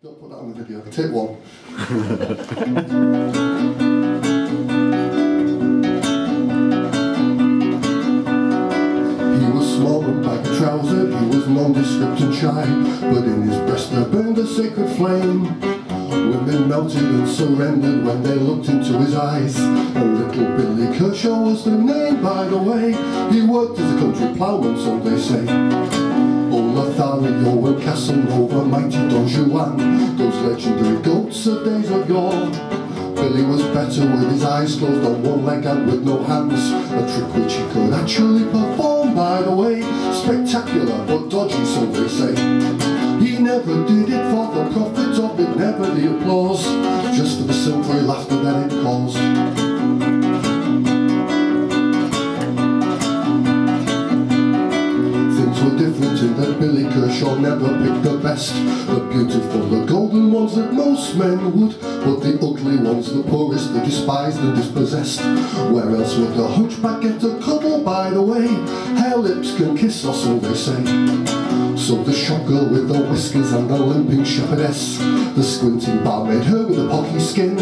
Don't put that on the video. Take one. He was small and baggy trousered, he was nondescript and shy, but in his breast there burned a sacred flame. Women melted and surrendered when they looked into his eyes. And little Billy Kershaw was the name, by the way. He worked as a country ploughman, so they say. Lothario and Casanova, mighty Don Juan, those legendary goats of days of yore. Billy was better with his eyes closed on one leg and with no hands, a trick which he could actually perform, by the way. Spectacular but dodgy, so they say. He never did it for the profit of it, never the applause, just for the silvery laughter that it caused. Different in that Billy Kershaw never picked the best, the beautiful, the golden ones that most men would, but the ugly ones, the poorest, the despised and dispossessed. Where else would the hunchback get a cuddle, by the way? Hair lips can kiss, or so they say. So the shop girl with the whiskers and the limping shepherdess, the squinting barmaid, her with the pocky skin,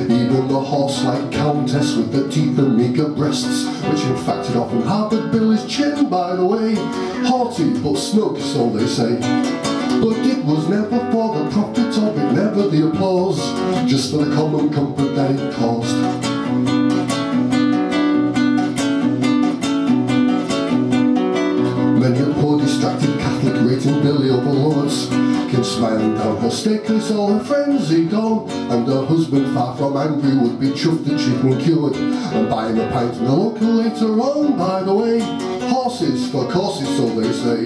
even the horse-like countess with the teeth and meagre breasts, which in fact had often harboured Billy's chin, by the way. Haughty but snug, so they say. But it was never for the profit of it, never the applause, just for the common comfort that it caused. Many a poor distracted Catholic rating Billy over lords came smiling down her staircase, all her frenzy gone, and her husband, far from angry, would be chuffed that she'd been cured, and buying a pint in the local later on, by the way. Horses for courses, so they say.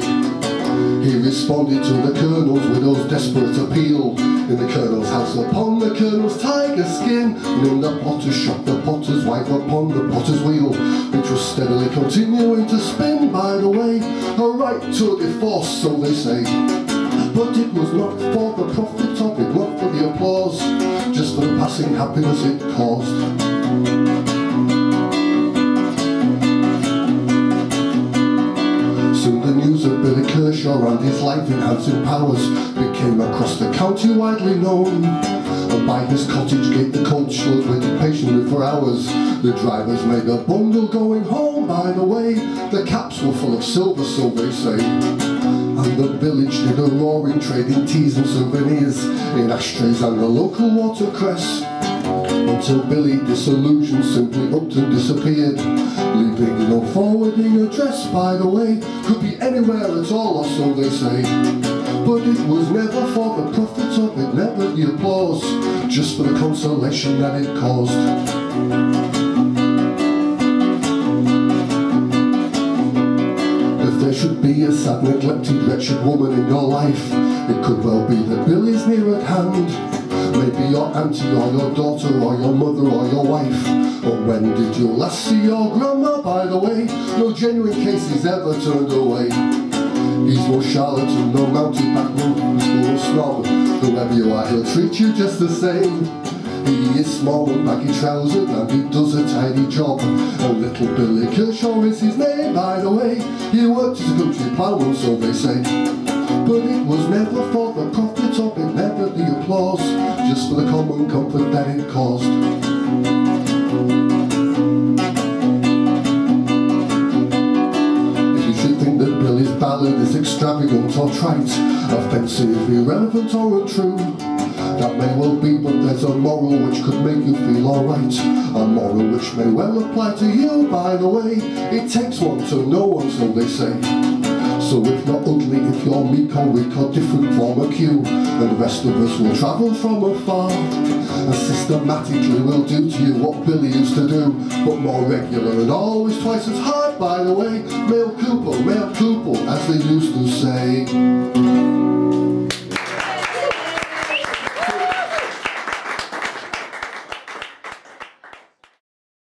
He responded to the Colonel's widow's desperate appeal, in the Colonel's house upon the Colonel's tiger skin, and in the potter's shop the potter's wife upon the potter's wheel, which was steadily continuing to spin, by the way. A right to divorce, so they say. But it was not for the profit of it, not for the applause, just for the passing happiness it caused. Soon the news of Billy Kershaw and his life-enhancing powers became across the county widely known, and by his cottage gate the coach was waiting patiently for hours. The drivers made a bundle going home, by the way. The caps were full of silver, so they say. And the village did a roaring, trading teas and souvenirs in ashtrays and the local watercress, until Billy, disillusioned, simply upped and disappeared, leaving no forwarding address, by the way. Could be anywhere at all, or so they say. But it was never for the profit of it, never the applause, just for the consolation that it caused. There should be a sad, neglected, wretched woman in your life, it could well be that Billy's near at hand. Maybe your auntie or your daughter or your mother or your wife. Or when did you last see your grandma, by the way? No genuine cases ever turned away. He's no charlatan, no mounted-back, no snob. Whoever you are, he'll treat you just the same. He is small and baggy trousered and he does a tidy job. And little Billy Kershaw is his name, by the way. He worked as a country ploughman, so they say. But it was never for the profit of it, never the applause, just for the common comfort that it caused. If you should think that Billy's ballad is extravagant or trite, offensive, irrelevant or untrue, that may well be, but there's a moral which could make you feel alright, a moral which may well apply to you, by the way. It takes one to know one, so they say. So if you're ugly, if you're meek or weak or different from a queue, and the rest of us will travel from afar, and systematically will do to you what Billy used to do, but more regular and always twice as hard, by the way. Male couple, as they used to say.